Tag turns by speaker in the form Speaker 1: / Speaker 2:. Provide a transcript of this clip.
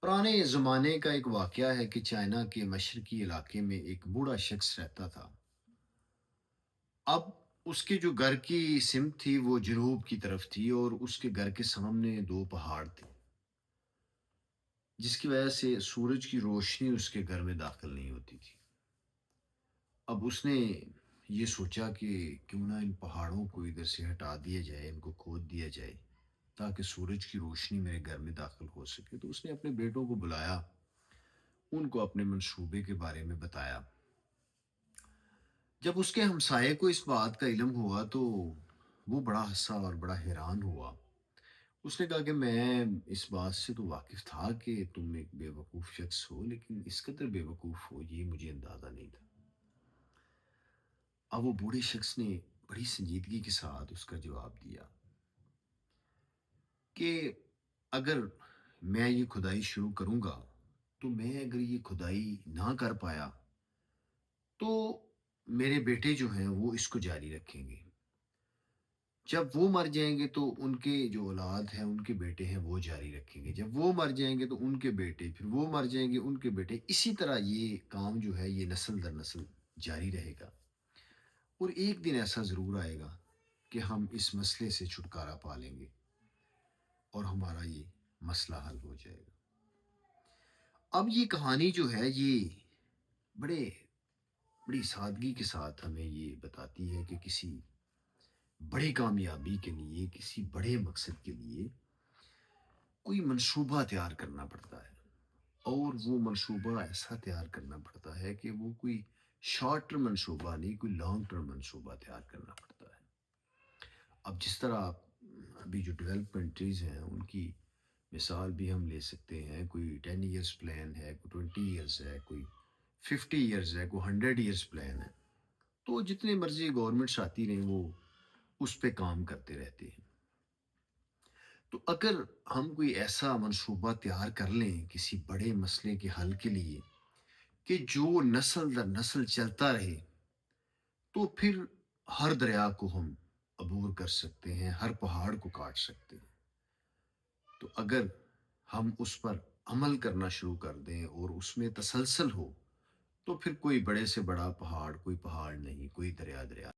Speaker 1: پرانے زمانے کا ایک واقعہ ہے کہ چائنا کے مشرقی علاقے میں ایک بوڑھا شخص رہتا تھا۔ اب اس کے جو گھر کی سمت تھی وہ جنوب کی طرف تھی اور اس کے گھر کے سامنے دو پہاڑ تھے، جس کی وجہ سے سورج کی روشنی اس کے گھر میں داخل نہیں ہوتی تھی۔ اب اس نے یہ سوچا کہ کیوں نہ ان پہاڑوں کو ادھر سے ہٹا دیا جائے، ان کو کھود دیا جائے تاکہ سورج کی روشنی میرے گھر میں داخل ہو سکے۔ تو اس نے اپنے بیٹوں کو بلایا، ان کو اپنے منصوبے کے بارے میں بتایا۔ جب اس کے ہمسائے کو اس بات کا علم ہوا تو وہ بڑا ہنسا اور بڑا حیران ہوا۔ اس نے کہا کہ میں اس بات سے تو واقف تھا کہ تم ایک بے وقوف شخص ہو، لیکن اس قدر بے وقوف ہو یہ مجھے اندازہ نہیں تھا۔ اب وہ بوڑھے شخص نے بڑی سنجیدگی کے ساتھ اس کا جواب دیا کہ اگر میں یہ کھدائی شروع کروں گا تو میں اگر یہ کھدائی نہ کر پایا تو میرے بیٹے جو ہیں وہ اس کو جاری رکھیں گے۔ جب وہ مر جائیں گے تو ان کے جو اولاد ہیں، ان کے بیٹے ہیں، وہ جاری رکھیں گے۔ جب وہ مر جائیں گے تو ان کے بیٹے، پھر وہ مر جائیں گے ان کے بیٹے، اسی طرح یہ کام جو ہے یہ نسل در نسل جاری رہے گا۔ اور ایک دن ایسا ضرور آئے گا کہ ہم اس مسئلے سے چھٹکارا پا لیں گے اور ہمارا یہ مسئلہ حل ہو جائے گا۔ اب یہ کہانی جو ہے یہ بڑے بڑی سادگی کے ساتھ ہمیں یہ بتاتی ہے کہ کسی بڑی کامیابی کے لیے، کسی بڑے مقصد کے لیے کوئی منصوبہ تیار کرنا پڑتا ہے، اور وہ منصوبہ ایسا تیار کرنا پڑتا ہے کہ وہ کوئی شارٹ ٹرم منصوبہ نہیں، کوئی لانگ ٹرم منصوبہ تیار کرنا پڑتا ہے۔ اب جس طرح ابھی جو ڈیولپ کنٹریز ہیں ان کی مثال بھی ہم لے سکتے ہیں، کوئی 10 ایئرس پلان ہے، کوئی 20 ایئرس ہے، کوئی 50 ایئرس ہے، کوئی 100 ایئرس پلان ہے۔ تو جتنے مرضی گورنمنٹس آتی رہیں وہ اس پہ کام کرتے رہتے ہیں۔ تو اگر ہم کوئی ایسا منصوبہ تیار کر لیں کسی بڑے مسئلے کے حل کے لیے کہ جو نسل در نسل چلتا رہے، تو پھر ہر دریا کو ہم عبور کر سکتے ہیں، ہر پہاڑ کو کاٹ سکتے ہیں۔ تو اگر ہم اس پر عمل کرنا شروع کر دیں اور اس میں تسلسل ہو تو پھر کوئی بڑے سے بڑا پہاڑ کوئی پہاڑ نہیں، کوئی دریا دریا